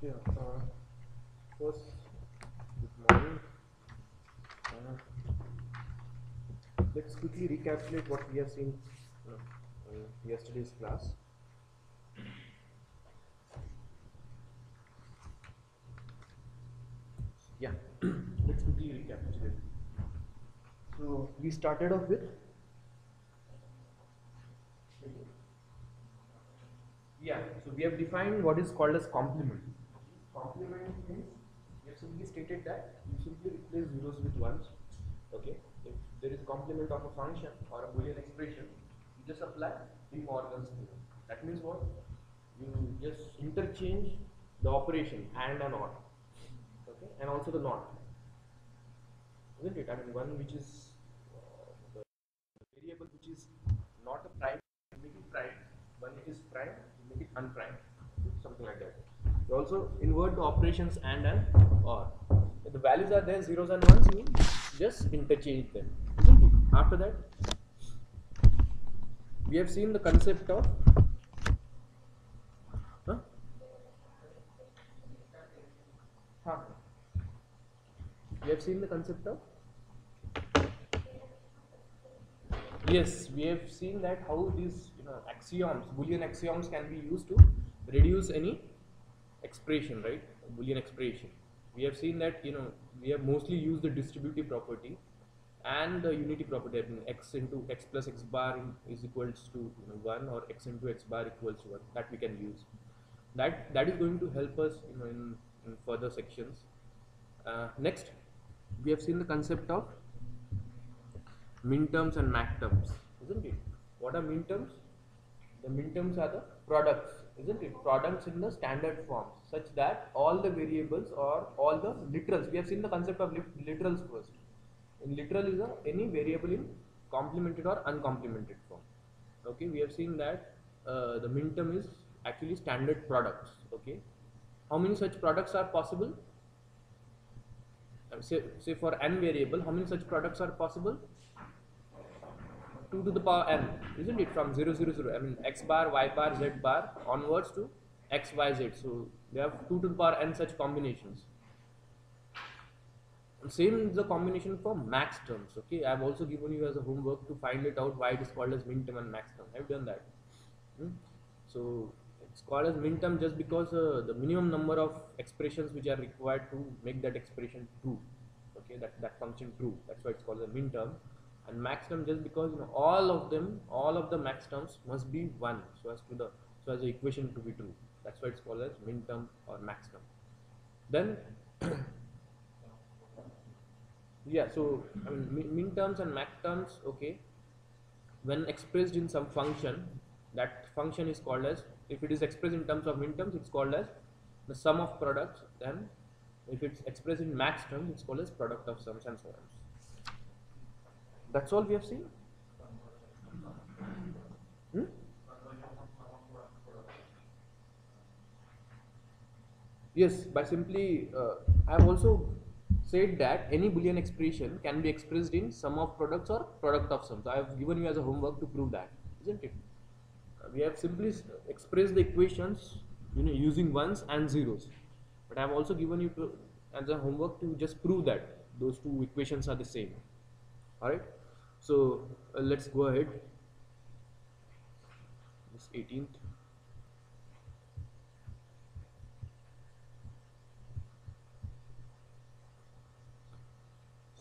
Yeah. First, good morning. Let's quickly recapitulate what we have seen in yesterday's class. Yeah. Let's quickly recapitulate. So we started off with. Yeah. So we have defined what is called as complement. Complement means we have simply stated that you simply replace zeros with ones. Okay. If there is complement of a function or a Boolean expression, you just apply De Morgan's theorem. That means what? You just interchange the operation and or. Okay, and also the not, isn't it? I mean, one which is the variable which is not a prime, you make it prime. One which is prime, you make it unprime, something like that. You also invert the operations and or. If the values are there, zeros and ones, you just interchange them, isn't it? After that, we have seen the concept of huh? Huh. We have seen the concept of. Yes, we have seen that how these axioms, Boolean axioms, can be used to reduce any expression, right? Boolean expression. We have seen that we have mostly used the distributive property and the unity property. I mean, x into x plus x bar is equals to 1, or x into x bar equals to 1. That we can use. That is going to help us in further sections. Next, we have seen the concept of minterms and maxterms, isn't it? What are minterms? The minterms are the products, isn't it? Products in the standard forms, such that all the variables or all the literals. We have seen the concept of literals first. In literal is any variable in complemented or uncomplemented form. Okay, we have seen that the minterm is actually standard products. Okay, how many such products are possible? Say for n variable, how many such products are possible? 2 to the power n, isn't it? From 0, 0, 0. I mean, x bar, y bar, z bar onwards to x, y, z. So we have 2 to the power n such combinations. And same is the combination for max terms. Okay, I have also given you as a homework to find it out why it is called as min term and max term. Have you done that? So it's called as min term just because the minimum number of expressions which are required to make that expression true. Okay, that function true. That's why it's called a min term. And max term just because all of the max terms must be one, so as the equation to be true. That's why it's called as min term or max term. Then yeah, so I mean min terms and max terms. Okay, when expressed in some function, that function is called as, if it is expressed in terms of min terms, it's called as the sum of products. Then if it's expressed in max terms, it's called as product of sums, and so on. That's all we have seen. Hmm? Yes, by simply I have also said that any Boolean expression can be expressed in sum of products or product of sums. I have given you as a homework to prove that, isn't it? We have simply expressed the equations using ones and zeros, but I have also given you as a homework to just prove that those two equations are the same. All right, so let's go ahead. This 18th.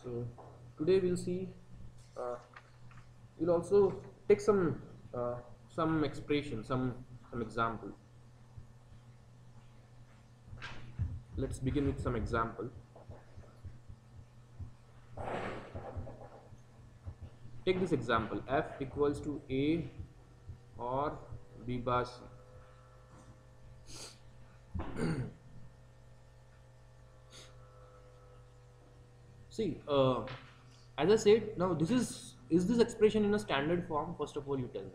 So today we'll see. Uh, we'll also take some expression, some example. Let's begin with some example. Take this example: f equals to a or b bar c. See, as I said, now is this expression in a standard form? First of all, you tell me.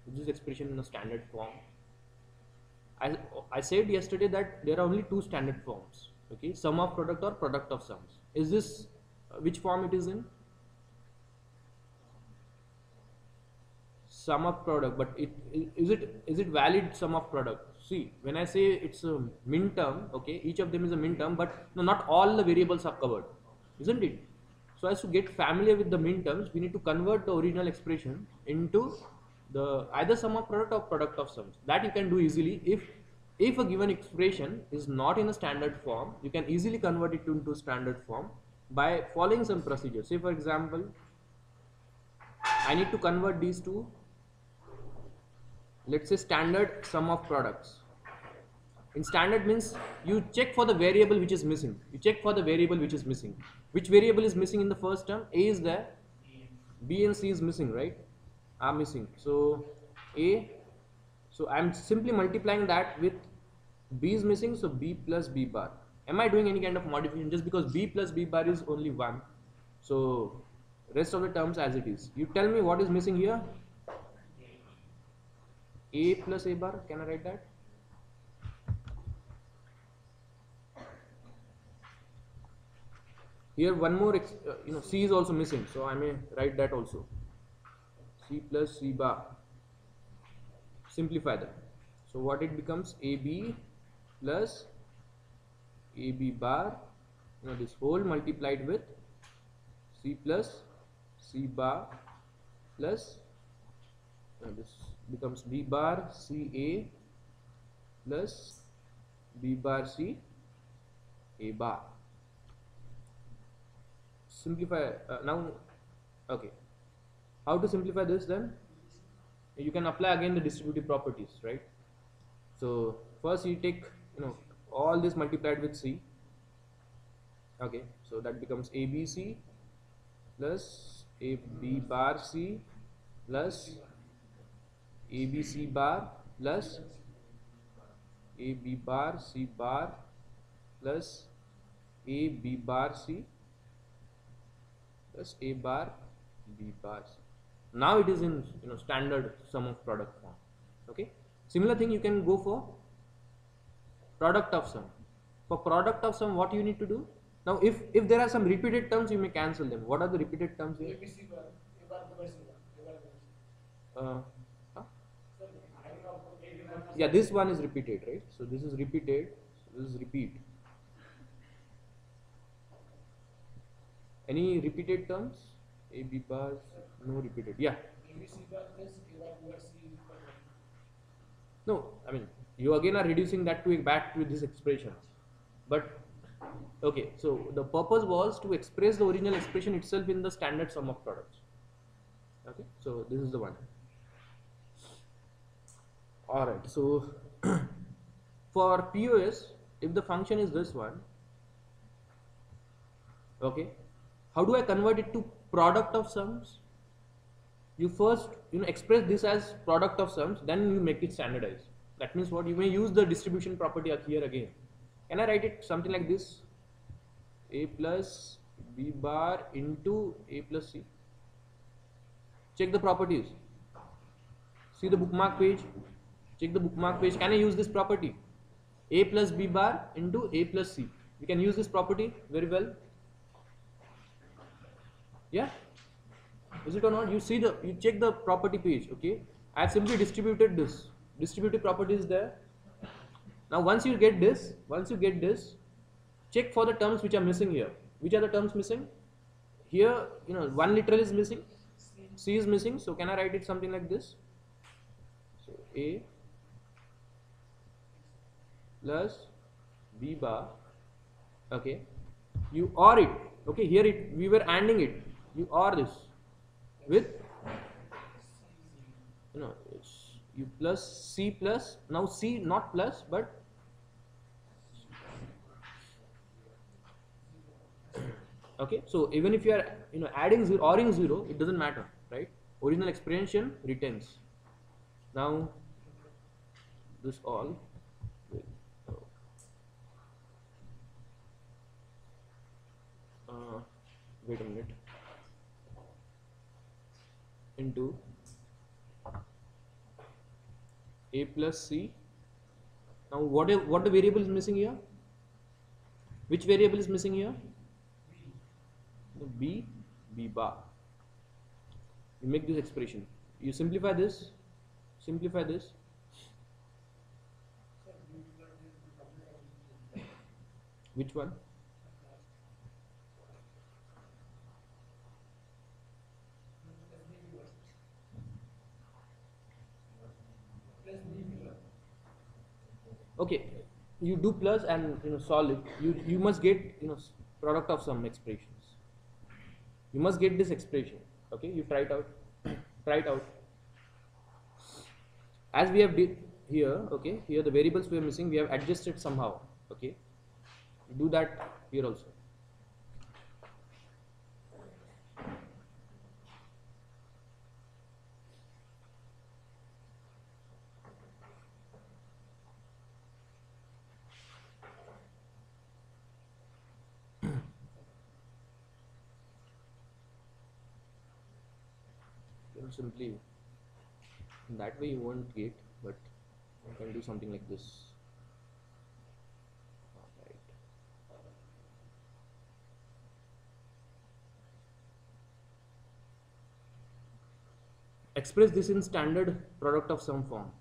Is this expression in a standard form? I said yesterday that there are only two standard forms. Okay, sum of product or product of sums. Is this which form it is in? Sum of product, but is it valid sum of product? see, when I say it's a min term, okay, each of them is a min term, but no, not all the variables are covered, isn't it? So as to get familiar with the min terms, we need to convert the original expression into the either sum of product or product of sums. That you can do easily if a given expression is not in a standard form, you can easily convert it into standard form by following some procedure. Say for example, I need to convert these to, let's say, standard sum of products. In standard means you check for the variable which is missing. You check for the variable which is missing. Which variable is missing in the first term? A is there, B and C is missing, right? Are missing. So A, so I'm simply multiplying that with B is missing, so B plus B bar. Am I doing any kind of modification? Just because B plus B bar is only 1, so rest of the terms as it is. You tell me what is missing here. A plus A bar, can I write that? Here one more, C is also missing, so I may write that also. C plus C bar. Simplify that. So what it becomes? AB plus AB bar, this whole multiplied with C plus C bar plus, this becomes B bar CA plus B bar C A bar. Simplify now. Okay, how to simplify this then? You can apply again the distributive properties, right? So first you take all this multiplied with C. Okay, so that becomes ABC plus AB bar C plus ABC bar plus AB bar C bar plus AB bar C plus A bar B bar C. Now it is in standard sum of product form. Okay, similar thing you can go for product of sum. For product of sum, what you need to do? Now if there are some repeated terms, you may cancel them. What are the repeated terms here? ABC bar, A bar plus C bar, A bar Huh? Yeah, this one is repeated, right? So this is repeated, so this is repeat. Any repeated terms? A, B bars, no repeated. Yeah. ABC bar plus A bar plus C is equal to 1. No, I mean, you again are reducing that to back to this expression. But okay, so the purpose was to express the original expression itself in the standard sum of products. Okay, so this is the one. Alright, so for POS, if the function is this one, okay, how do I convert it to product of sums? You first express this as product of sums, then you make it standardized. That means what? You may use the distribution property here again. Can I write it something like this? A plus B bar into A plus C. Check the properties. See the bookmark page. Check the bookmark page. Can I use this property? A plus B bar into A plus C. We can use this property very well. Yeah? Is it or not? You check the property page. Okay, I have simply distributed this. Distributive property is there. Now once you get this, check for the terms which are missing here. Which are the terms missing? Here, one literal is missing, C is missing. So can I write it something like this? So A plus B bar. Okay, you OR it. Okay, here we were ANDing it. You OR this with you plus C plus, now C not plus but okay, so even if you are adding 0 ORing 0, it doesn't matter, right? Original expression retains. Now this all wait a minute, into A plus C. Now what the variable is missing here? Which variable is missing here? B bar. You make this expression. You simplify this. Which one? Okay, you do plus and solve it. You must get product of some expressions. You must get this expression. Okay, you try it out. Try it out. As we have did here. Okay, here the variables we are missing, we have adjusted somehow. Okay, do that here also. Then simply that way you won't get, but you can do something like this. Alright. Express this in standard product of sum form.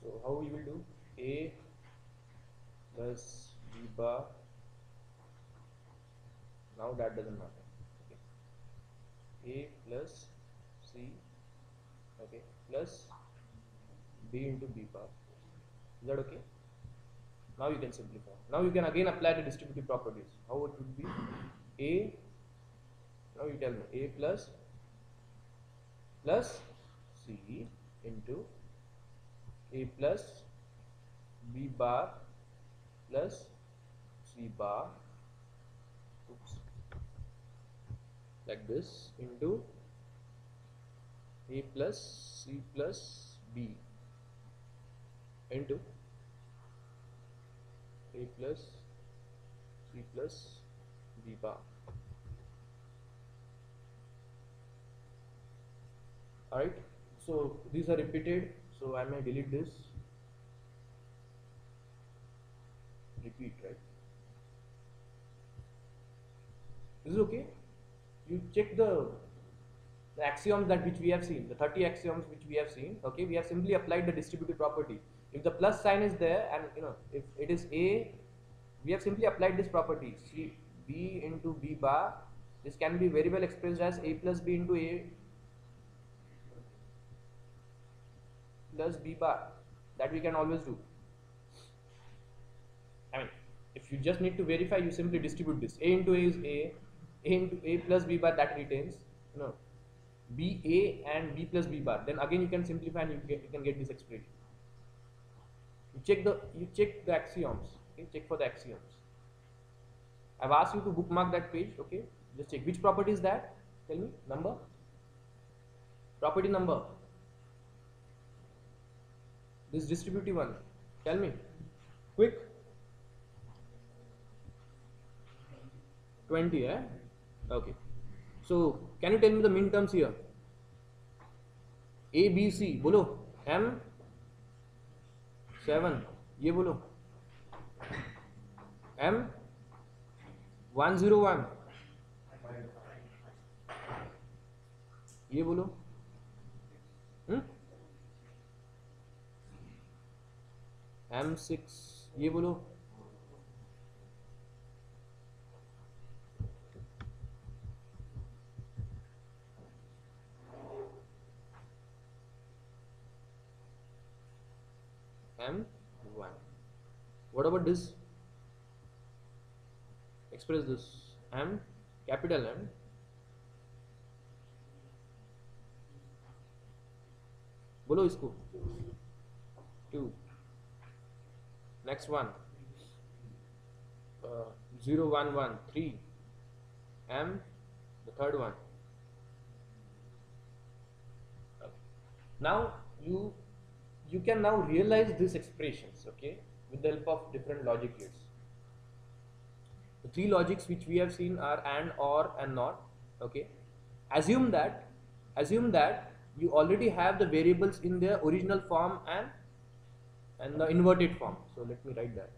So how we will do? A plus b bar. Now that doesn't matter. Okay. A plus c, okay, plus b into b bar. Is that okay? Now you can simplify. Now you can again apply the distributive properties. How it would be? A, now you tell me, A plus C into A plus B bar plus C bar, oops, like this, into A plus C plus B into A plus C plus B bar. Alright, so these are repeated, so I may delete this. Repeat, right? This is okay. You check the axioms that which we have seen, the 30 axioms which we have seen. Okay, we have simply applied the distributive property. If the plus sign is there, and if it is A, we have simply applied this property, C B into B bar. This can be very well expressed as A plus B into A plus B bar. That we can always do. I mean, if you just need to verify, you simply distribute this. A into A is A into A plus B bar, that retains, B A and B plus B bar. Then again you can simplify and you can get this expression. You check the axioms. Okay, check for the axioms. I've asked you to bookmark that page. Okay, just check which property is that. Tell me number. Property number. This distributive one. Tell me, quick. 20, eh? Okay. So can you tell me the min terms here? A B C बोलो. M 7 ये बोलो. M 101 ये बोलो. M6 ये बोलो. M1. What about this? Express this. M, capital M. बोलो इसको. 2. Next one. 0 1 1 3. M, the third one. Now you can now realize these expressions, okay, with the help of different logic gates. The 3 logics which we have seen are AND, OR and NOT. Okay, assume that you already have the variables in their original form and the inverted form. So let me write that.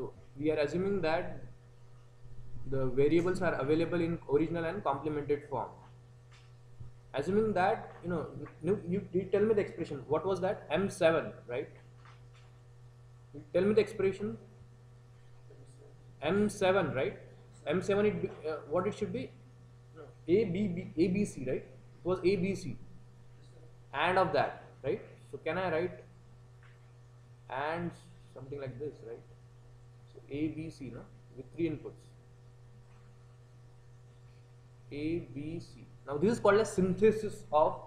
So we are assuming that the variables are available in original and complemented form. Assuming that, you tell me the expression. What was that? M7, right? You tell me the expression. M7, right? M7, what it should be? No. ABC, right? It was ABC. And of that, right? So can I write and something like this, right? So ABC, no? With three inputs. ABC. Now this is called a synthesis of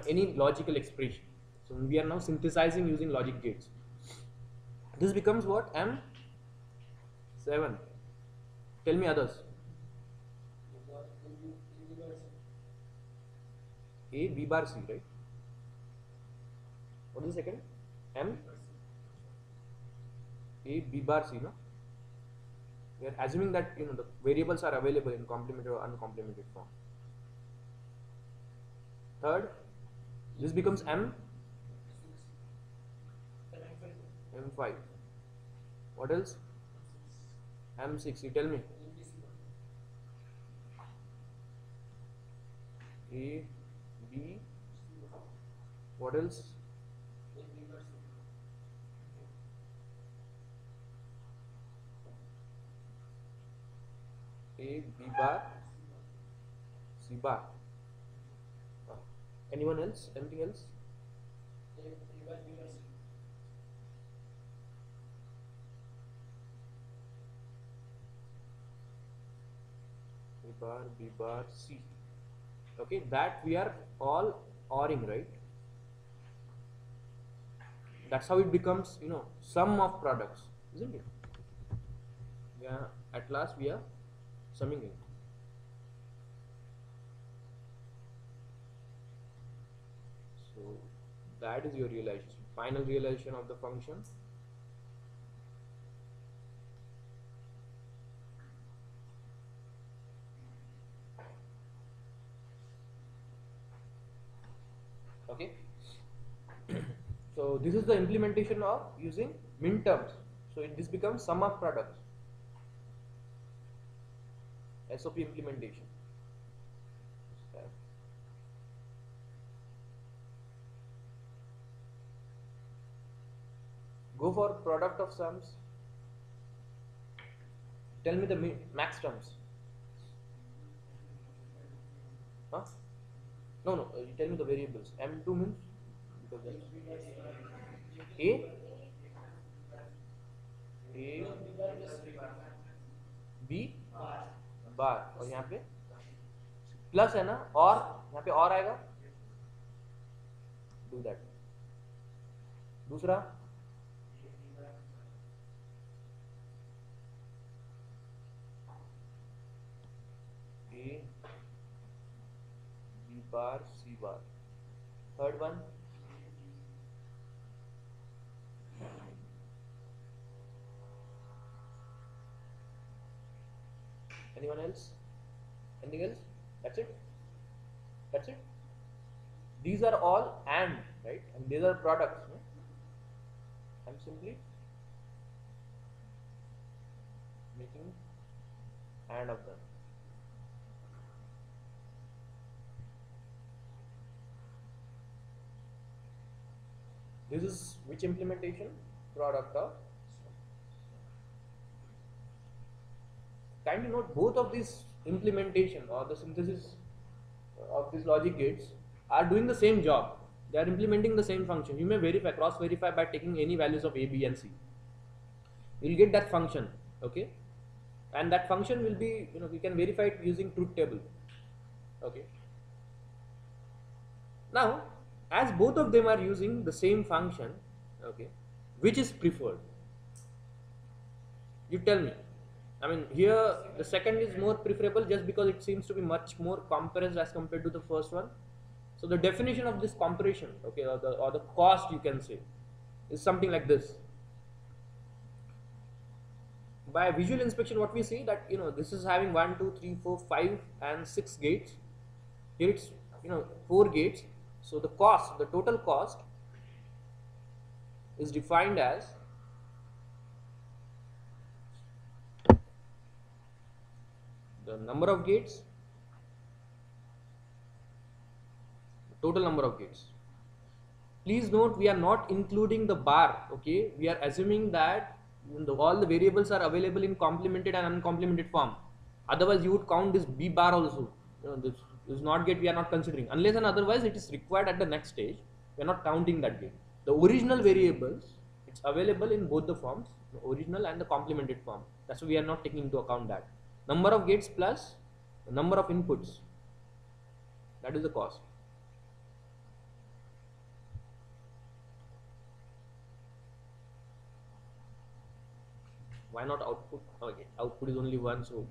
any logical expression. So we are now synthesizing using logic gates. This becomes what? M7. Tell me others. A B bar C, right? What is the second? M A B bar C, no? We are assuming that the variables are available in complemented or uncomplemented form. Third, this becomes M5. What else? M6. You tell me. A B. What else? A B bar C bar. Anyone else? Anything else? A bar B bar C. Okay, that we are all ORing, right? That's how it becomes, sum of products, isn't it? Yeah, at last we are summing it. So that is your realization, final realization of the function. Okay. So this is the implementation of using min terms. So this becomes sum of products. SOP implementation. Go for product of sums. Tell me the max terms. Huh? No, you tell me the variables. M2 means because A B बार और यहाँ पे plus है ना और यहाँ पे और आएगा डू दैट दूसरा A B bar C bar third one anyone else anything else that's it these are all and right and these are products no? I'm simply making and of them this is which implementation product of kindly note both of these implementation or the synthesis of these logic gates are doing the same job. They are implementing the same function. You may verify, cross verify by taking any values of A, B and C. You will get that function, okay? And that function will be, we can verify it using truth table, okay? Now, as both of them are using the same function, okay, which is preferred? You tell me. I mean, here the second is more preferable just because it seems to be much more compressed as compared to the first one. So the definition of this compression, okay, or the cost you can say, is something like this. By visual inspection, what we see that this is having 1, 2, 3, 4, 5, and 6 gates. Here it's 4 gates. So the total cost, is defined as the number of gates, total number of gates. Please note, we are not including the bar, okay? We are assuming that all the variables are available in complemented and uncomplemented form. Otherwise, you would count this B bar also. This is not gate, we are not considering. Unless and otherwise it is required at the next stage, we are not counting that gate. The original variables, it's available in both the forms, the original and the complemented form. That's why we are not taking into account that. Number of gates plus the number of inputs. That is the cost. Why not output? Okay, output is only one, so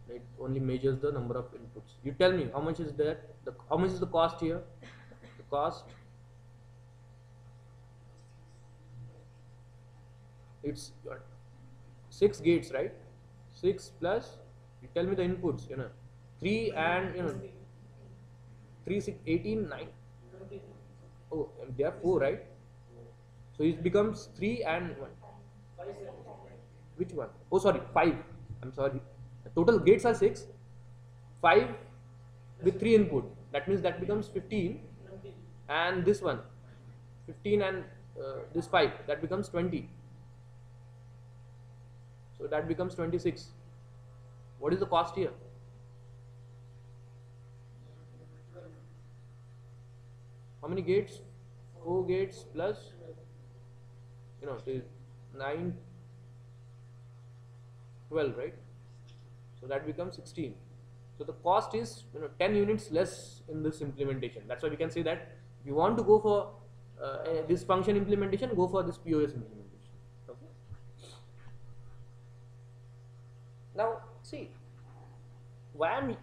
it only measures the number of inputs. You tell me how much is that? How much is the cost here? The cost, it's 6 gates, right? 6 plus, you tell me the inputs, 3 and 3, 6, 18, 9. Oh, and they are 4, right? So it becomes 3 and 1. Which one? Oh, sorry, 5. I'm sorry. The total gates are 6. 5 with 3 input. That means that becomes 15. And this one, 15 and this 5, that becomes 20. So that becomes 26. What is the cost here? How many gates? 4 gates plus, say 9, 12, right? So that becomes 16. So the cost is 10 units less in this implementation. That's why we can say that if you want to go for this function implementation, go for this POS implementation. Okay. Now see, why I'm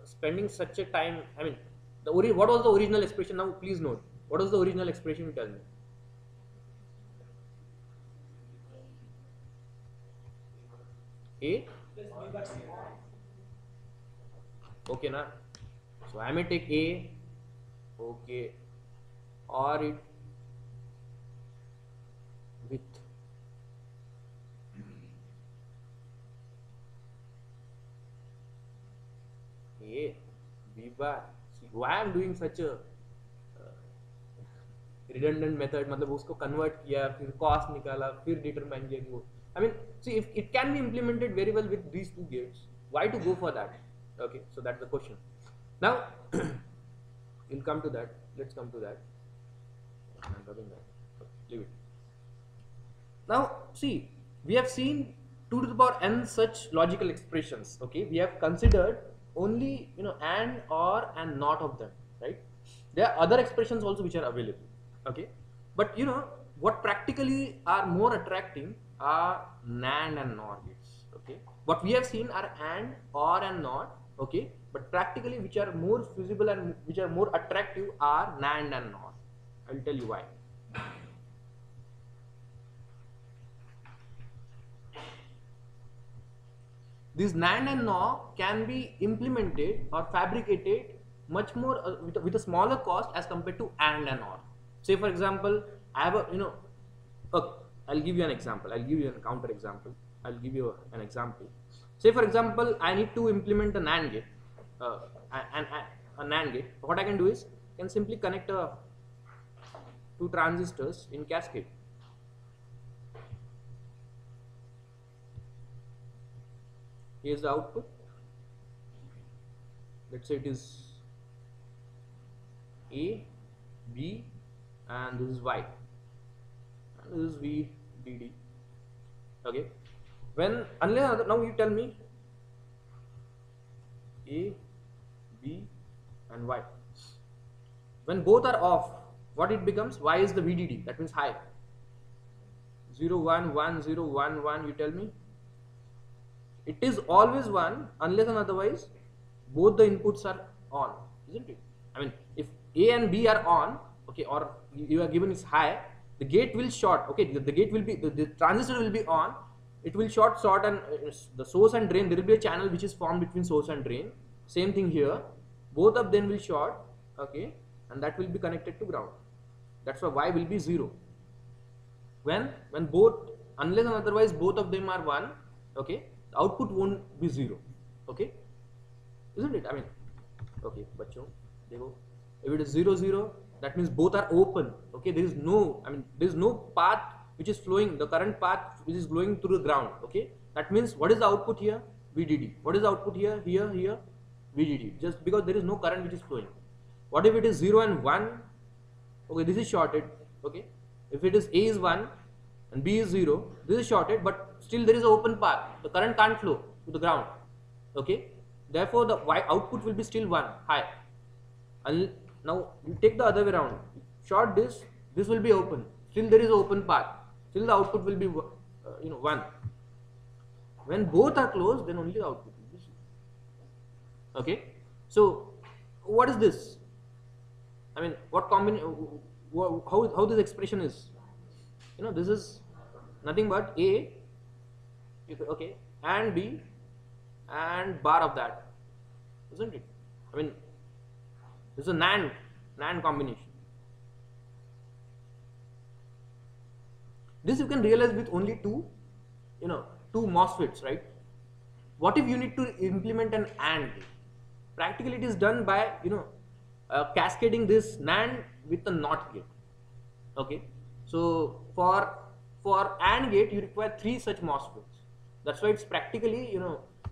spending such a time. I mean, what was the original expression? Now please note, what was the original expression? You tell me. A. Okay, na. So I may take A. Okay, or it with A, B bar. See, why I am doing such a redundant method? मतलब उसको convert किया, फिर cost निकाला, फिर determine किया कि वो. I mean, see, if it can be implemented very well with these 2 gates, why to go for that? Okay, so that's the question. Now, we'll come to that. Let's come to that. I'm talking that. Leave it. Now, see, we have seen 2 to the power n such logical expressions. Okay, we have considered only and, or, and not of them, right? There are other expressions also which are available. Okay, but what practically are more attracting are NAND and NOR gates. Okay, what we have seen are AND, OR and NOT. Okay, but practically which are more feasible and which are more attractive are NAND and NOR. I will tell you why. These NAND and NOR can be implemented or fabricated much more with a smaller cost as compared to AND and OR. Say for example, I have a okay, I'll give you an example. I'll give you a counter example. I'll give you an example. Say for example, I need to implement a NAND gate. A NAND gate. What I can do is I can simply connect 2 transistors in cascade. Here's the output. Let's say it is A, B, and this is Y, and this is VDD. Okay. Unless now you tell me A, B, and Y. When both are off, what it becomes? Y is the VDD. That means high. 0, 1, 1, 0, 1, 1. You tell me. It is always 1 unless and otherwise both the inputs are on, isn't it? I mean, if A and B are on, okay, or you are given is high, the gate will short. Okay, the gate will be the transistor will be on. It will short, and the source and drain. There will be a channel which is formed between source and drain. Same thing here. Both of them will short. Okay, and that will be connected to ground. That's why Y will be 0. When both, unless and otherwise both of them are 1. Okay. The output won't be 0. Okay, isn't it? I mean, okay, बच्चों देखो, if it is 0 0, that means both are open. Okay, there is no, I mean, there is no path which is flowing, the current path which is flowing through the ground. Okay, that means what is the output here? VDD. What is the output here? Here, VDD. Just because there is no current which is flowing. What if it is 0 and 1? Okay, this is shorted. Okay, if it is A is 1 and B is 0, this is shorted, but still there is an open path. The current can't flow to the ground. Okay, therefore the Y output will be still 1 high. And now you take the other way around. Short this will be open. Still there is an open path. Still the output will be 1. When both are closed, then only the output will be 0. Okay, so what is this? I mean, what combination? How this expression is? This is nothing but A, okay, and B, and bar of that, isn't it? I mean, this is a NAND combination. This you can realize with only two MOSFETs, right? What if you need to implement an AND gate? Practically, it is done by cascading this NAND with a NOT gate. Okay, so for AND gate you require 3 such MOSFETs. That's why it's practically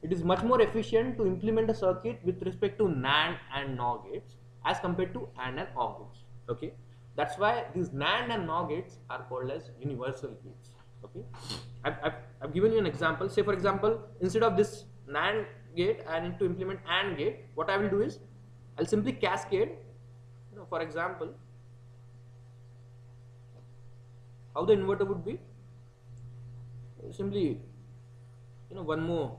it is much more efficient to implement a circuit with respect to NAND and NOR gates as compared to AND and OR gates. Okay, that's why these NAND and NOR gates are called as universal gates. Okay, I've given you an example. Say for example, instead of this NAND gate I need to implement AND gate. What I will do is I'll simply cascade, for example, how the inverter would be, simply, one more,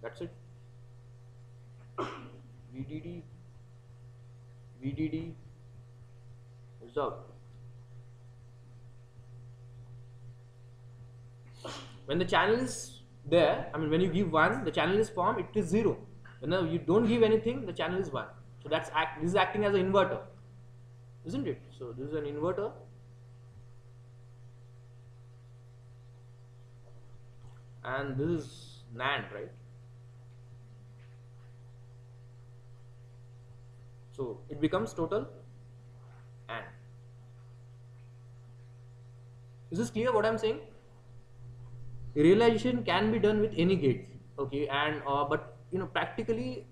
that's it, VDD, resolve. When the channel is there, I mean when you give 1, the channel is formed, it is 0. When you don't give anything, the channel is 1. So this is acting as an inverter, isn't it? So this is an inverter. And this is NAND, right? So it becomes total AND. Is this clear what I'm saying? Realization can be done with any gates, okay, and but practically,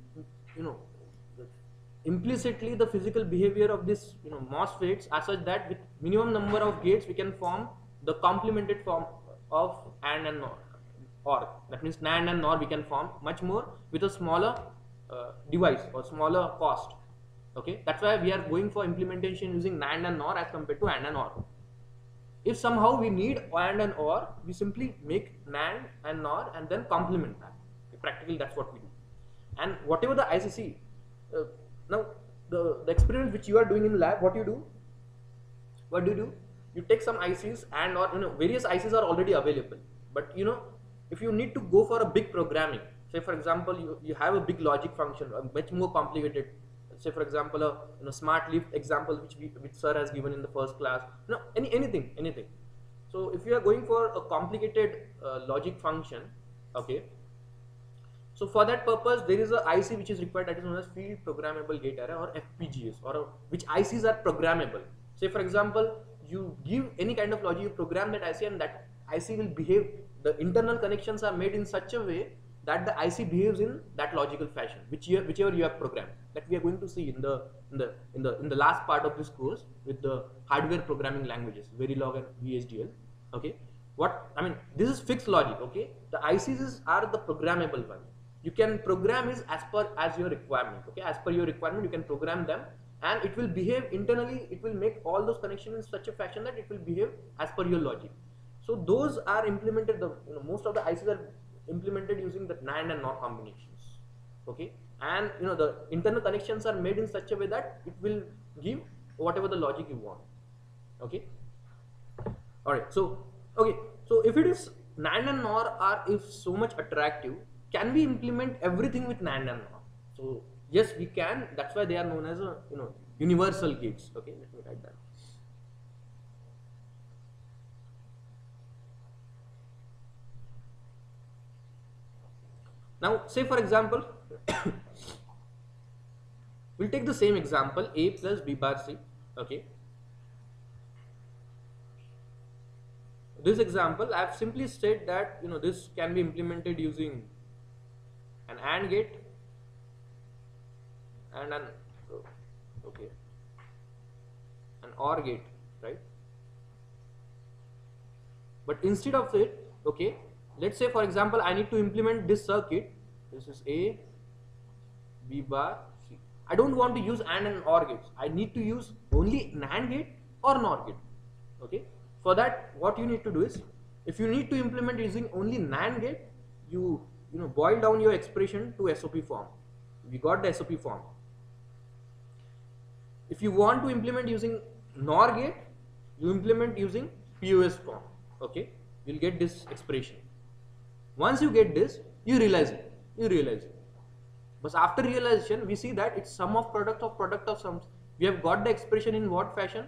implicitly the physical behavior of this MOSFETs are such that with minimum number of gates we can form the complemented form of AND and NOR, or that means NAND and NOR we can form much more with a smaller device or smaller cost. Okay, that's why we are going for implementation using NAND and NOR as compared to AND and OR. If somehow we need AND and OR, we simply make NAND and NOR and then complement that. Okay, practically that's what we do. And whatever the ICC, now the experiment which you are doing in lab, what do you do? What do? You take some ICs and or various ICs are already available. But if you need to go for a big programming, say for example you have a big logic function, much more complicated. Say for example a smart leaf example which sir has given in the first class, anything. So if you are going for a complicated logic function, okay, so for that purpose there is a IC which is required, that is known as field programmable gate array, or FPGAs, or which ICs are programmable. Say for example you give any kind of logic, you program that IC, and that IC will behave, the internal connections are made in such a way that the IC behaves in that logical fashion, whichever you have programmed. That we are going to see in the last part of this course with the hardware programming languages, Verilog and VHDL. Okay, this is fixed logic. Okay, the ICs are the programmable one. You can program is as your requirement. Okay, as per your requirement you can program them, and it will behave internally. It will make all those connections in such a fashion that it will behave as per your logic. So those are implemented. Most of the ICs are implemented using the NAND and NOR combinations. Okay, and the internal connections are made in such a way that it will give whatever the logic you want. Okay, all right. So if it is NAND and NOR are if so much attractive, can we implement everything with NAND and NOR? So yes, we can. That's why they are known as universal gates. Okay, let me write that. Now say for example, we'll take the same example, a plus b bar c. Okay, this example I have simply said that this can be implemented using an AND gate and an okay an OR gate, right? But instead of it, okay, let's say for example I need to implement this circuit. This is a b bar c. I don't want to use AND and OR gates. I need to use only an AND gate or an OR gate. Okay, for that what you need to do is, if you need to implement using only NAND gate, you boil down your expression to SOP form. We got the SOP form. If you want to implement using NOR gate, you implement using POS form. Okay, you'll get this expression. Once you get this, you realize it. But after realization, we see that it's sum of product of sums. We have got the expression in what fashion?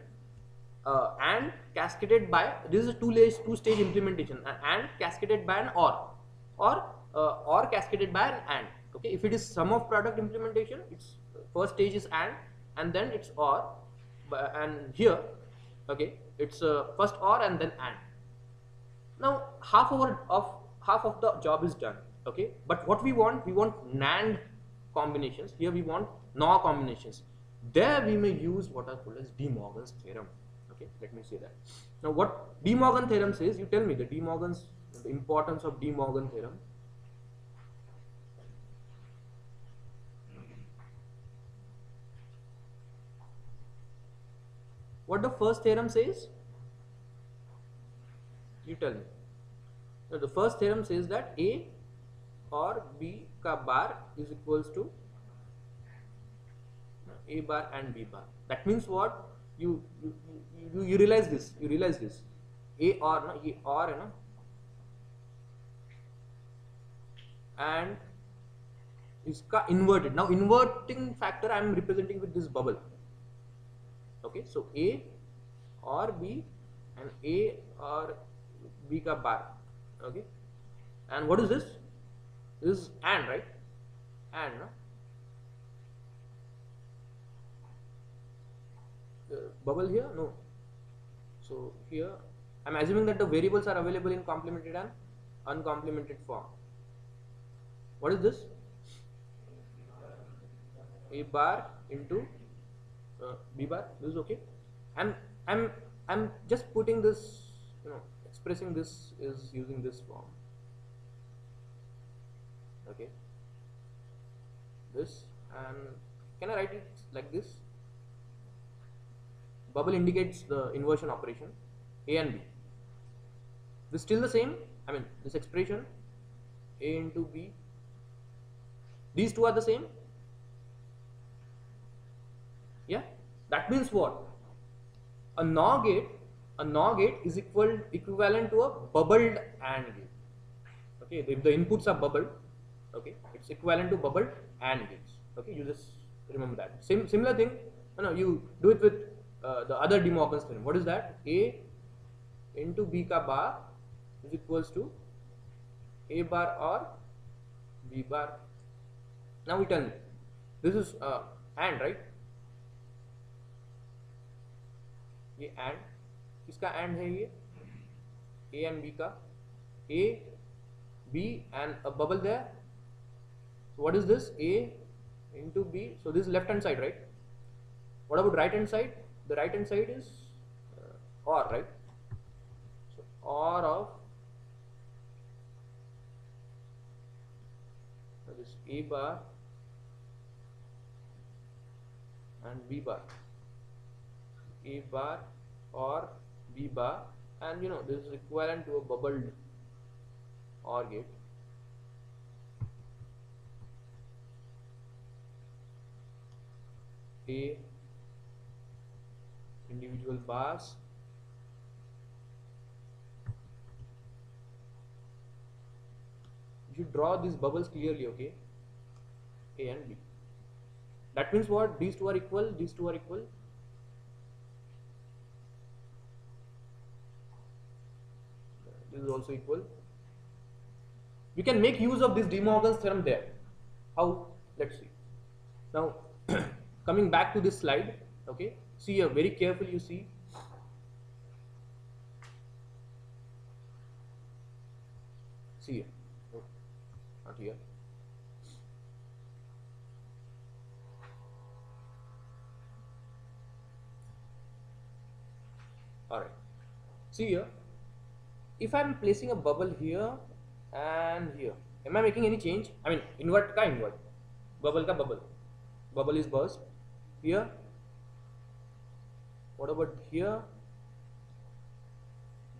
And cascaded by, this is a two-stage implementation, and cascaded by an or cascaded by an AND. Okay, if it is sum of product implementation, its first stage is and then it's OR, and here, okay, it's first OR and then AND. Now half of the job is done. Okay, but what we want NAND combinations. Here we want NOR combinations. There we may use what are called as De Morgan's theorem. Okay, let me say that. Now what De Morgan theorem says, you tell me the importance of De Morgan theorem. What the first theorem says? You tell me. Now the first theorem says that A or B ka bar is equals to A bar and B bar. That means what? You realize this. A or na, ye or है ना, and इसका inverted. Now inverting factor I am representing with this bubble. Okay, so A or B and A or B ka bar. Okay, and what is this? This is AND, right? AND, no? Bubble here? No. So here I am assuming that the variables are available in complemented and uncomplemented form. What is this? A bar into B bar. This is okay. I'm just putting this, expressing this is using this form. Okay. This, and can I write it like this? Bubble indicates the inversion operation, A and B. This is still the same. I mean, this expression A into B. These two are the same. Yeah. That means what? A NOR gate is equivalent to a bubbled AND gate. Okay. If the inputs are bubbled, okay, it's equivalent to bubbled AND gates. Okay. You just remember that. Similar thing. You do it with the other De Morgan's theorem. What is that? A into B ka bar is equals to A bar or B bar. Now we tell me, this is AND, right? ये AND, किसका AND है ये? A and B का, A, B and a bubble there. So what is this? A into B. So this is left hand side, right? What about right hand side? The right hand side is OR, right? So OR of this A bar and B bar. A bar or B bar, and this is equivalent to a bubbled OR gate. A individual bars you should draw these bubbles clearly, okay? A and B. That means what? These two are equal, these two are equal. This is also equal. we can make use of this De Morgan's theorem there. How? Let's see. Now, coming back to this slide, okay, see here very carefully, you see. See here, oh, not here. Alright, see here, if I am placing a bubble here and here, am I making any change? I mean, invert ka invert, bubble ka bubble, bubble is burst here. What about here,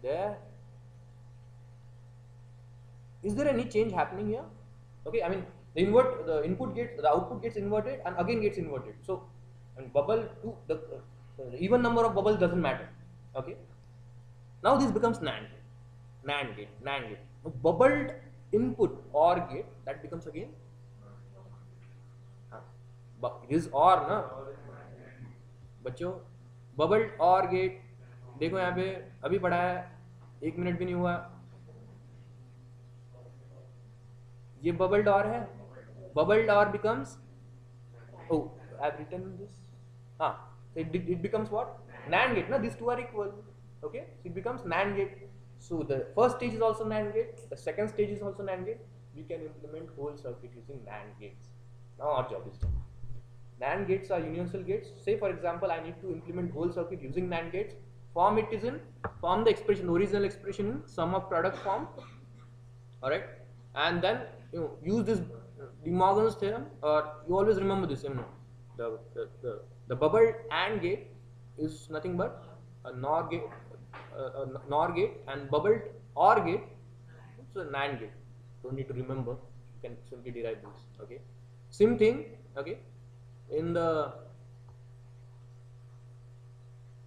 there? Is there any change happening here? Okay, I mean the input gets, the output gets inverted and again gets inverted. So, and bubble to the even number of bubbles doesn't matter. Okay. Now this becomes NAND gate. Now, bubbled input OR gate, that becomes again. It is OR ना बच्चों, bubbled OR gate. देखो यहाँ पे अभी पढ़ा है, 1 minute भी नहीं हुआ. ये bubbled OR है. Bubbled OR becomes, oh, I have written this. So it becomes what? NAND gate. Now these two are equal. Okay, so it becomes NAND gate. So the first stage is also NAND gate. The second stage is also NAND gate. We can implement whole circuit using NAND gates. Now our job is done. NAND gates are universal gates. Say for example, I need to implement whole circuit using NAND gates. Form it is in, form the expression, original expression in sum of product form. Alright, and then use this De Morgan's theorem, or you always remember this, the bubbled AND gate is nothing but a NOR gate, and bubbled OR gate, it's a NAND gate. Don't need to remember, you can simply derive this. Okay, same thing. Okay, in the,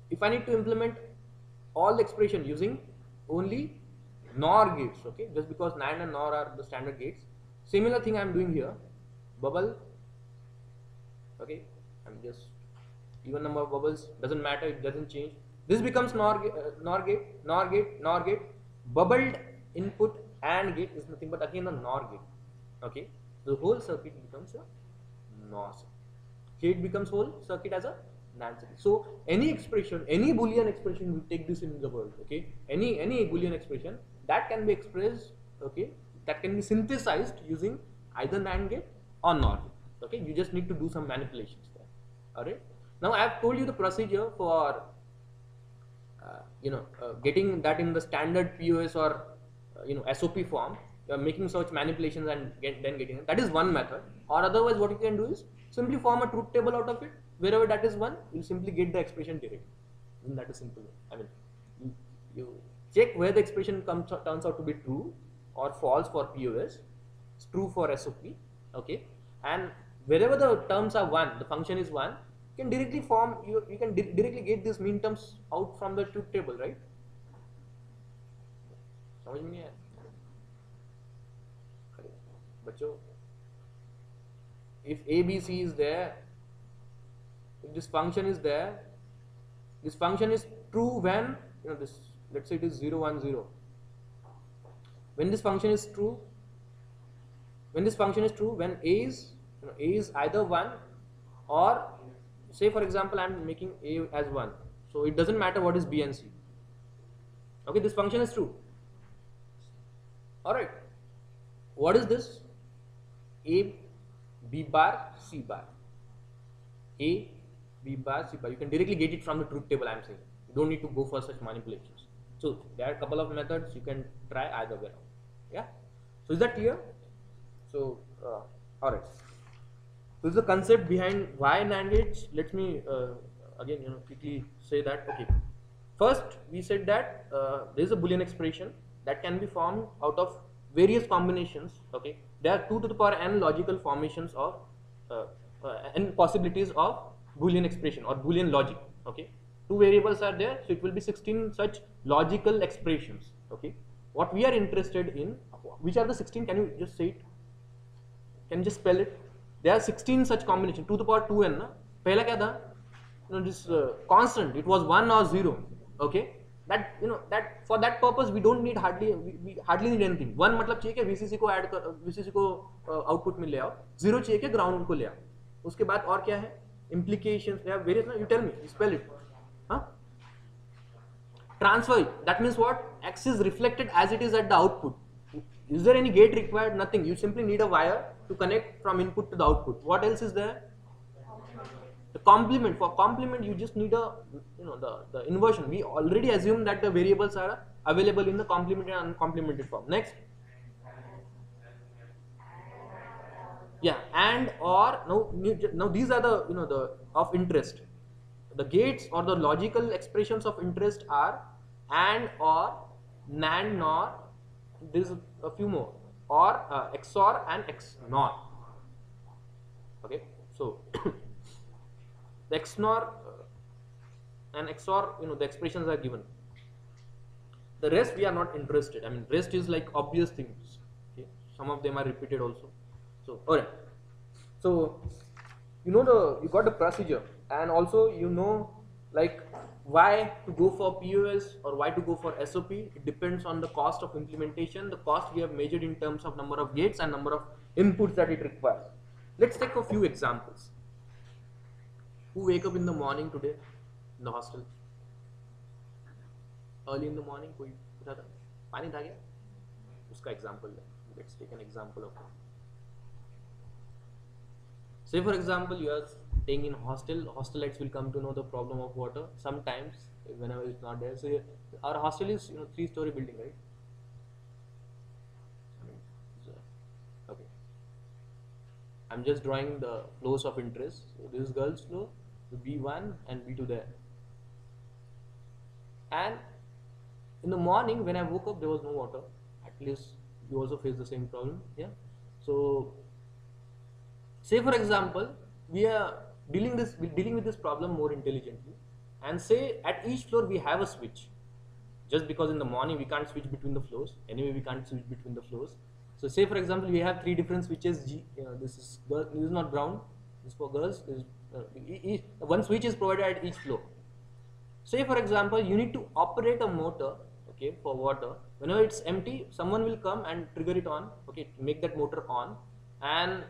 if I need to implement all the expression using only NOR gates, okay, just because NAND and NOR are the standard gates, similar thing I am doing here. Bubble, okay, I'm just, even number of bubbles doesn't matter, it doesn't change. This becomes NOR gate. Bubbled input AND gate is nothing but again a NOR gate. Okay, so the whole circuit becomes a NOR circuit. Gate becomes whole circuit as a NAND circuit. So any expression, any Boolean expression, we take this in the world. Okay, any Boolean expression that can be expressed, okay, that can be synthesized using either NAND gate or NOR gate. Okay, you just need to do some manipulations there. Alright, now I have told you the procedure for getting that in the standard POS or SOP form. You are making such manipulations and then getting it. That is one method. Or otherwise, what you can do is simply form a truth table out of it. Wherever that is 1, you will simply get the expression directly. Isn't that a simple way? I mean, you check where the expression turns out to be true or false for POS, it's true for SOP. Okay, and wherever the terms are 1, the function is 1, you can directly form, you can directly get these mean terms out from the truth table, right? समझ में नहीं आया? बच्चों, if ABC is there, if this function is there, this function is true when this, let's say it is 0 1 0. When this function is true, when A is either 1 or, say for example I am making A as 1, so it doesn't matter what is B and C. Okay, this function is true. Alright, what is this? A, B bar, C bar. A, B bar, C bar. You can directly get it from the truth table, I am saying. You don't need to go for such manipulations. So there are a couple of methods, you can try either way around. Yeah. So is that clear? So alright. So this is the concept behind why NAND gates. Let me again quickly say that. Okay. First we said that there is a Boolean expression that can be formed out of various combinations. Okay. There are 2 to the power n logical formations of n possibilities of Boolean expression or Boolean logic. Okay. 2 variables are there, so it will be 16 such logical expressions. Okay. What we are interested in, which are the 16? Can you just say it? Can you just spell it? There are 16 such combinations. 2 to the power 2n. Na? Pehla kya tha? This constant. It was 1 or 0. Okay. that that for that purpose we don't need we hardly need anything. One मतलब चाहिए कि VCC को add कर, VCC को output में ले आओ, zero चाहिए कि ग्राउंड को ले आओ, उसके बाद और क्या है implications, they have various, you tell me, you spell it, huh? Transfer, that means what, X is reflected as it is at the output. Is there any gate required? Nothing, you simply need a wire to connect from input to the output. What else is there? The complement. For complement you just need a the inversion. We already assume that the variables are available in the complemented and uncomplemented form. Next, yeah, and or now these are the the of interest. The gates or the logical expressions of interest are and, or, NAND, NOR. There's a few more, or XOR and XNOR. Okay, so the XNOR and XOR, the expressions are given. The rest we are not interested. I mean, rest is like obvious things. Okay, some of them are repeated also. So, alright. So, you got the procedure, and also like why to go for POS or why to go for SOP. It depends on the cost of implementation. The cost we have measured in terms of number of gates and number of inputs that it requires. Let's take a few examples. Who wake up in the morning today in the hostel? Early in the morning, कोई उठा था, पानी था क्या? उसका example है. Let's take an example of it. Say for example, you are staying in hostel. Hostelites will come to know the problem of water sometimes whenever it's not there. So our hostel is 3-story building, right? Okay. I'm just drawing the flows of interest. So this is girls' flow, the B1 and B2 there. And in the morning when I woke up, there was no water. At least you also face the same problem. Yeah. So say for example, we are dealing with this problem more intelligently, and say at each floor we have a switch. Just because in the morning we can't switch between the floors. Anyway, we can't switch between the floors. So say for example, we have 3 different switches. This is not ground. This is for girls. One switch is provided at each floor. Say for example, you need to operate a motor, okay, for water. Whenever it's empty, someone will come and trigger it on, okay, to make that motor on. And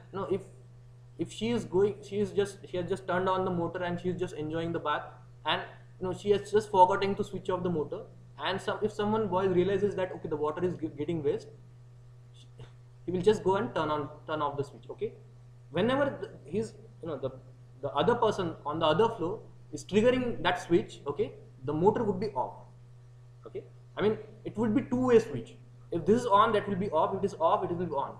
if she has just turned on the motor and she is just enjoying the bath, and she has just forgotten to switch off the motor, and if someone boy realizes that okay, the water is getting waste, he will just go and turn off the switch. Okay, whenever the other person on the other floor is triggering that switch, okay, the motor would be off. Okay, I mean it would be two-way switch. If this is on, that will be off. If it is off, it will be on.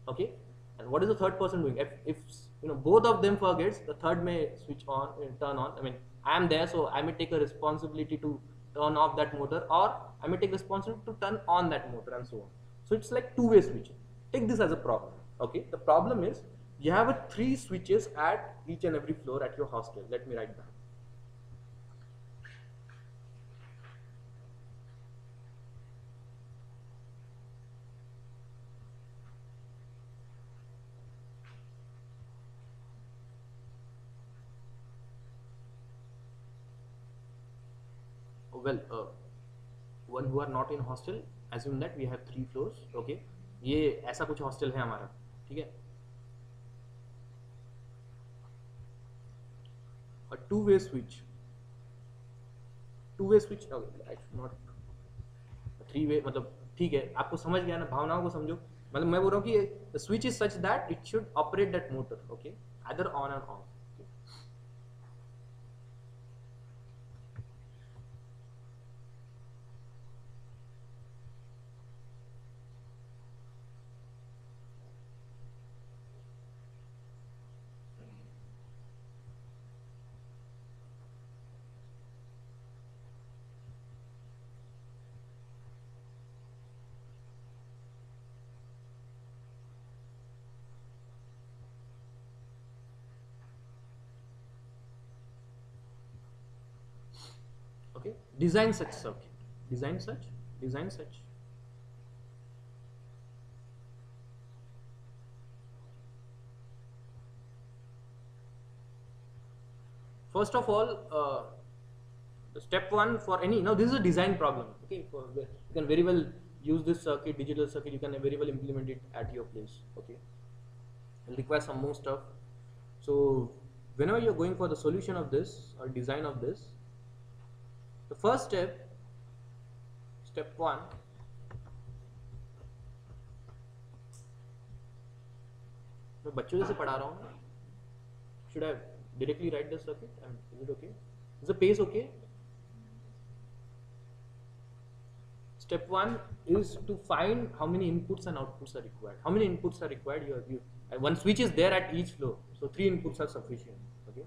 Okay. And what is the third person doing? If both of them forgets, the third may switch on and turn on. I mean, I am there, so I may take a responsibility to turn off that motor, or I may take responsibility to turn on that motor, and so on. So it's like two-way switch. Take this as a problem. Okay. The problem is you have 3 switches at each and every floor at your hostel. Let me write that. Well, one who are not in hostel, assume that we have 3 floors. Okay, ये ऐसा कुछ hostel है हमारा, ठीक है? A two-way switch. Okay, I should not. 3-way मतलब ठीक है, आपको समझ गया ना, भावनाओं को समझो. मतलब मैं बोल रहा हूँ कि the switch is such that it should operate that motor. Okay, either on or off. Okay, design such circuit. Design such. First of all, So step 1 for any, now this is a design problem, okay, you can very well use this circuit, digital circuit, you can very well implement it at your place, okay. It'll require some more stuff. So whenever you're going for the solution of this or design of this, the first step, step 1, मैं बच्चों जैसे पढ़ा रहा हूँ, should I directly write the circuit? Is it okay? Is the pace okay? Step 1 is to find how many inputs and outputs are required. How many inputs are required? One switch is there at each flow, so 3 inputs are sufficient. Okay.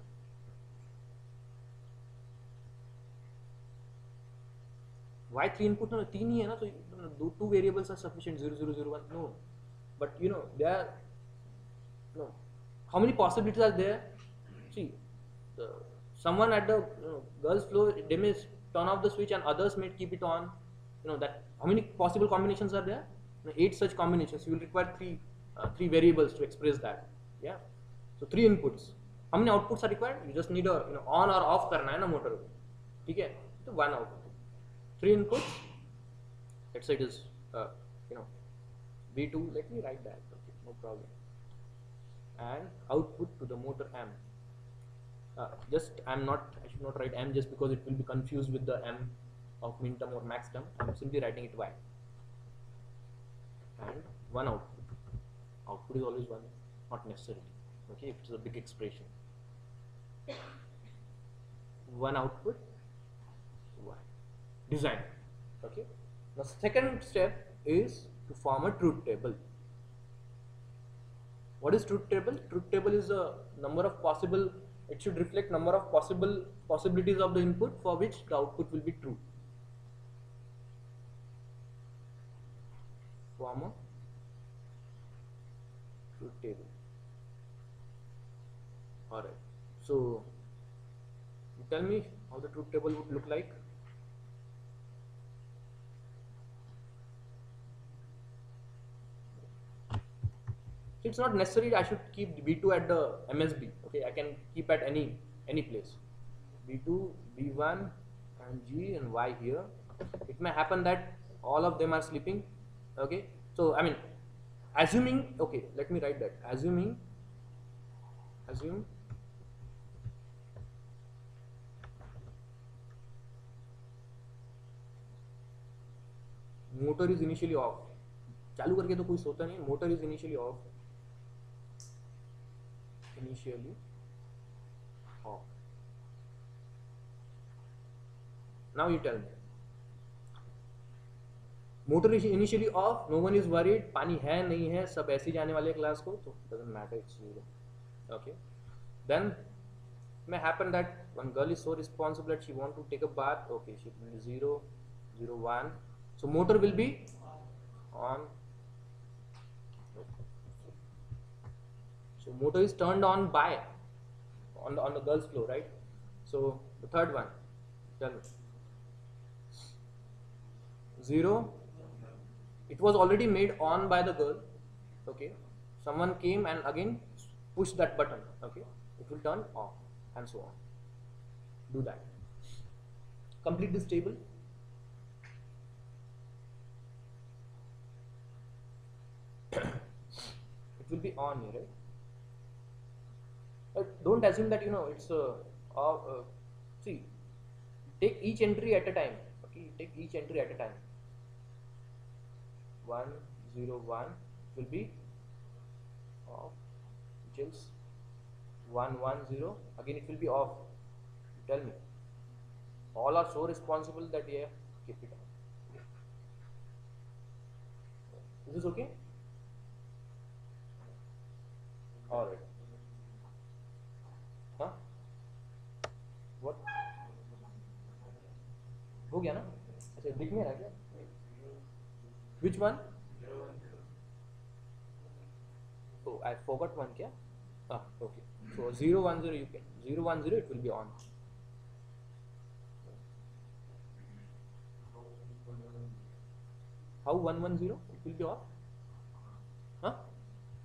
Why 3 inputs? No, 3 ही है ना, so 2 variables are sufficient. 0, 0, 0, 1. No, but there are how many possibilities are there? See, someone at the girls' floor, they may turn off the switch and others may keep it on. That how many possible combinations are there? 8 such combinations. You will require three variables to express that. Yeah. So 3 inputs. How many outputs are required? You just need a on or off करना है ना motor को. ठीक है? So 1 output. 3 inputs. Let's say it is V2. Let me write that. Okay, no problem. And output to the motor M. I should not write M just because it will be confused with the M of min term or max term. I am simply writing it Y. And 1 output. Output is always 1, not necessarily. Okay, if it's a big expression. 1 output, Y. Design. Okay. The second step is to form a truth table. What is truth table? Truth table is a number of possible, it should reflect number of possibilities of the input for which the output will be true. Form a truth table. Alright. So, tell me how the truth table would look like. It's not necessary I should keep B2 at the MSB. Okay, I can keep at any place. B2, B1 and G and Y here. It may happen that all of them are sleeping. Okay, so I mean, assuming, okay, let me write that. Assume motor is initially off. चालू करके तो कोई सोता नहीं. Motor is initially off. Now you tell me. Motor is initially off. No one is worried. पानी है नहीं है, सब ऐसे जाने वाले क्लास को, तो doesn't matter. It's 0. Okay. Then may happen that one girl is so responsible that she want to take a bath. Okay, she will be 0, 0, 1. So motor will be on. So motor is turned on by on the girls floor, right? So the third one, tell me. 0. It was already made on by the girl. Okay. Someone came and again pushed that button. Okay. It will turn off and so on. Do that. Complete this table. It will be on here, right? Don't assume that it's see, take each entry at a time. Okay, take each entry at a time. 1, 0, 1 will be off, which is 1, 1, 0. Again it will be off. Tell me. All are so responsible that yeah, keep it on. Is this okay? All right. Huh? What? हो गया ना? अच्छा दिख नहीं रहा क्या? Which one? Oh, I forgot one क्या? Ah, okay. So 0, 1, 0 you can 0, 1, 0 it will be on. How 1, 1, 0 it will be off? Huh?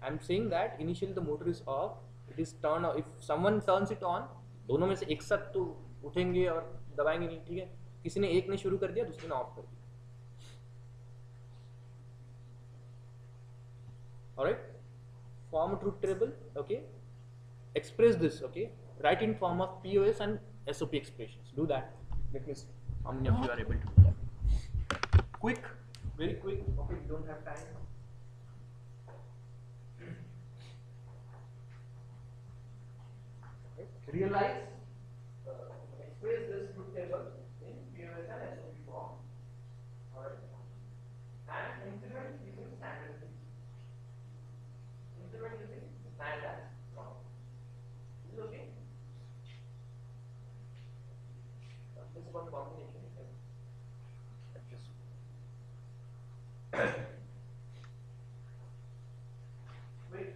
I'm saying that initially the motor is off. It is turned off. If someone turns it on, दोनों में से एक साथ तो उठेंगे और दबाएंगे नहीं, ठीक है। किसी ने एक ने शुरू कर दिया, दूसरे ने ऑफ कर दिया। Alright, form a truth table, okay, express this, okay, write in form of POS and SOP expressions. Do that. Let me see how many of you are able to do that. Quick, very quick. Okay, we don't have time. Okay. Realize, express this truth table in POS and SOP form. Alright, and implement using standard things. Implement using standard form. Is it okay? This one combination you can adjust. Wait.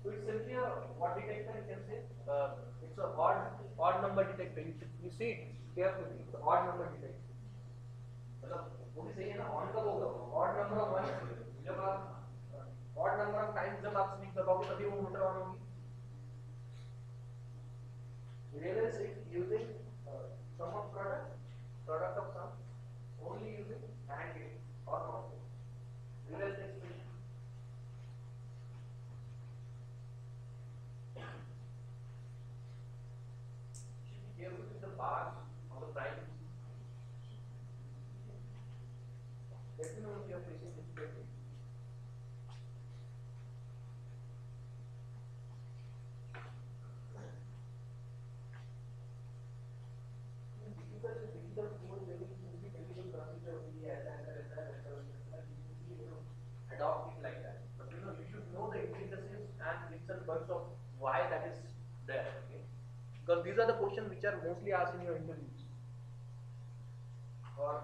So it's simply a what detector, you can say. It's a odd number detector. You see it carefully. It's an odd number detector. मतलब वो भी सही है ना, on कब होगा? odd number of ones, जब आप odd number of times जब आप स्विच दबाओगे तभी वो मोटर ऑन होगी. Realize it using sum of product of sum, only using AND gate or NOT gate. Realize the expression. Should be careful with the bars of the primes. Let me know if you are facing difficulty. Difficult code very easy, technical procedure only adopt it like that. But you should know the intricacies and bits and buts of why that is there. Okay? Because these are the questions which are mostly asked in your interviews. Or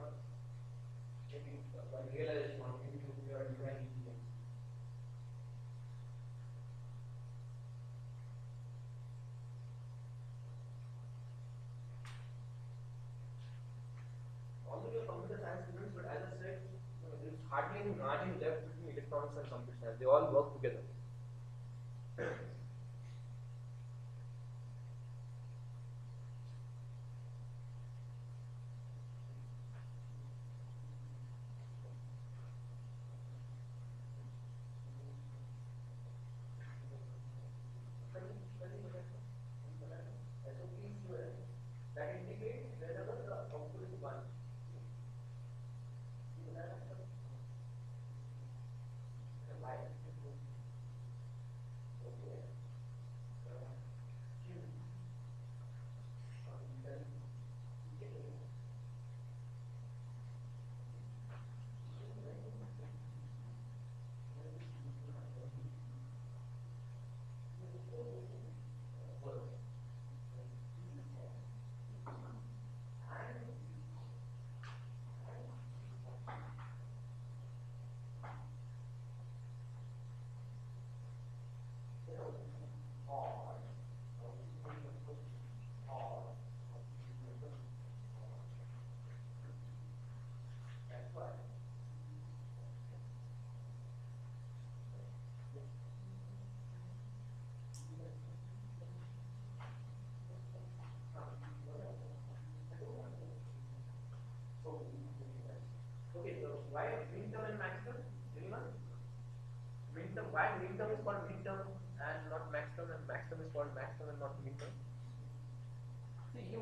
maybe realization, or maybe you are designing things. Although you're computer science students, but as I said, there's hardly any margin left between electronics and computer science. They all work together. That integrates wherever the output is 1. why minterm and maxterm? Anyone? Minterm. Why minterm is called minterm and not maxterm, and maxterm is called maxterm and not minterm? See, you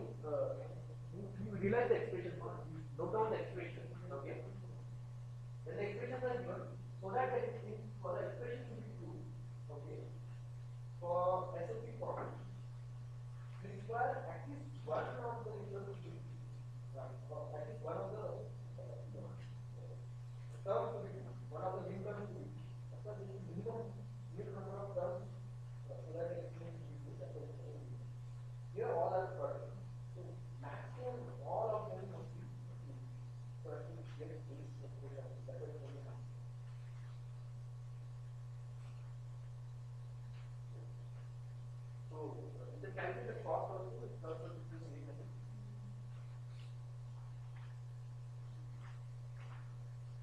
realize the expression. You note down the expression. Okay. When the expressions are given, so that for the expression to be true, okay, for SOP form, we require at least one of the terms to be at least one of the terms to be one of the minterms to be. Of course, this is minimum number of terms so that the expression to be true. Here all are products. So maximum all of them must be true. So I think get this expression. That is only half. So you can calculate the cost also. It's also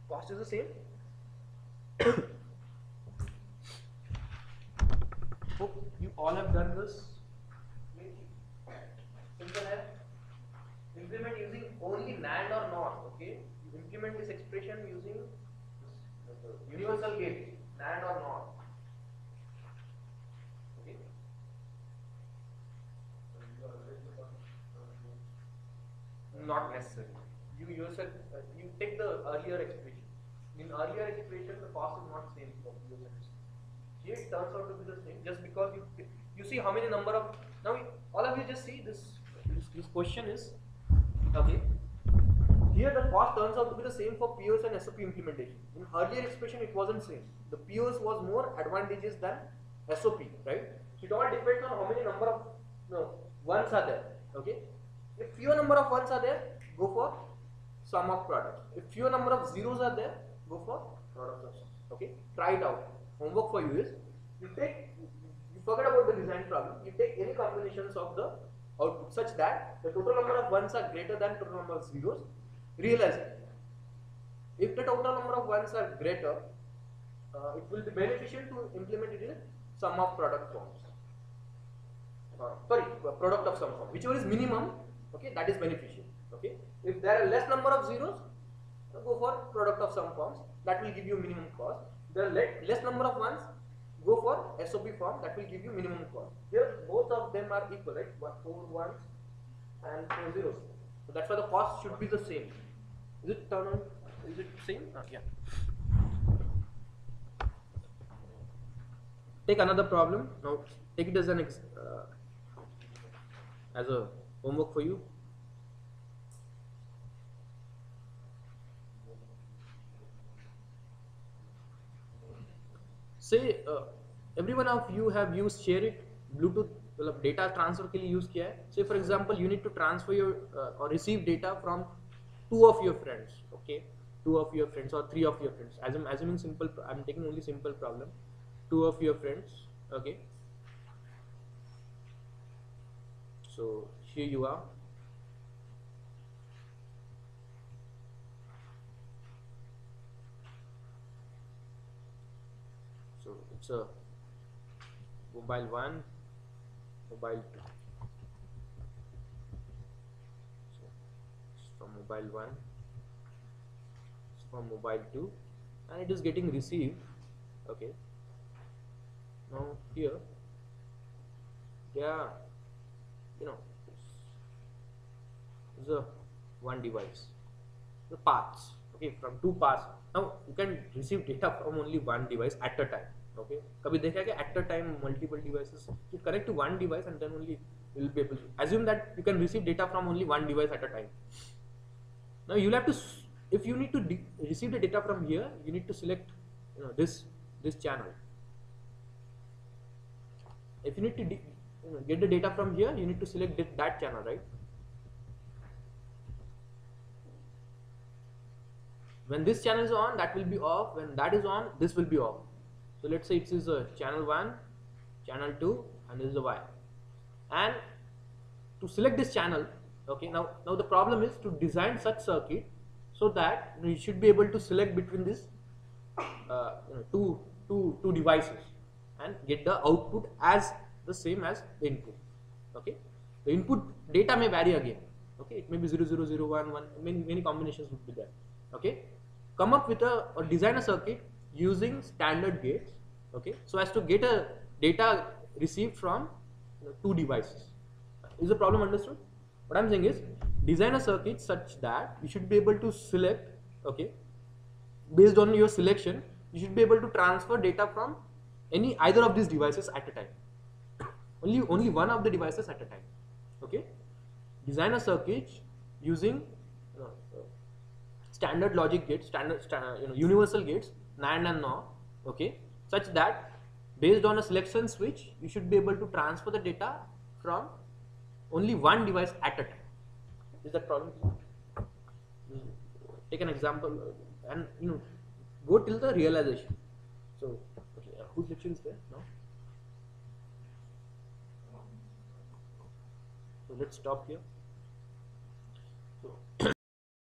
cost is the same. Hope you all have done this. Simple as implement using only NAND or NOR. Okay, you implement this expression using universal gate, NAND or NOR. Okay. Not necessary. You yourself you take the earlier expression. In earlier expression, the cost is not same for users. Here it turns out to be the same just because you see how many number of now all of you just see this question is okay. Here the cost turns out to be the same for POS and SOP implementation. In earlier expression it wasn't same. The POS was more advantageous than SOP, right? So it all depends on how many number of ones are there. Okay. If fewer number of ones are there, go for sum of products. If fewer number of zeros are there, go for product of sum. Okay. Try it out. Homework for you is you forget about the design problem. You take any combinations of the output such that the total number of ones are greater than total number of zeros. Realize if the total number of ones are greater, it will be beneficial to implement it in sum of product forms. Product of sum form. Whichever is minimum, okay, that is beneficial. Okay. If there are less number of zeros, go for product of sum forms. That will give you minimum cost. There are less number of ones, go for SOP form. That will give you minimum cost. Here both of them are equal, right? 4 ones and 4 zeros. So that's why the cost should be the same. Is it turn on? Is it same? Yeah. Take another problem. Now take it as an as a homework for you. Say every one of you have used ShareIt, Bluetooth मतलब data transfer के लिए use किया है. Say for example you need to transfer your or receive data from 2 of your friends. Okay, 2 of your friends or 3 of your friends. Assuming simple, I'm taking only simple problem. 2 of your friends. Okay. So here you are. So it's a mobile 1, mobile 2. So it's from mobile 1, it's from mobile 2, and it is getting received. Okay. Now here, yeah, you know, it's a one device. The paths. Okay, from 2 paths. Now you can receive data from only one device at a time. Okay, कभी देखा है कि at a time multiple devices. You connect to one device and then only you will be able to assume that you can receive data from only one device at a time. Now you will have to, if you need to receive the data from here, you need to select this channel. If you need to get the data from here, you need to select that channel, right? When this channel is on, that will be off. When that is on, this will be off. So let's say it is channel 1, channel 2, and this is the Y. And to select this channel, okay, now the problem is to design such circuit so that you should be able to select between these two devices and get the output as the same as the input. Okay, the input data may vary again. Okay, it may be 0, 0, 0, 1, 1. Many combinations would be there. Okay, come up with a or design a circuit using standard gates, okay, so as to get a data received from two devices. Is the problem understood? What I'm saying is design a circuit such that you should be able to select, okay, based on your selection you should be able to transfer data from either of these devices at a time. Only one of the devices at a time. Okay, design a circuit using standard logic gates, universal gates, NAND and NOR, okay, such that based on a selection switch you should be able to transfer the data from only one device at a time. Is that problem? Take an example and go till the realization. So, okay, whose lecture is there now? So let's stop here. So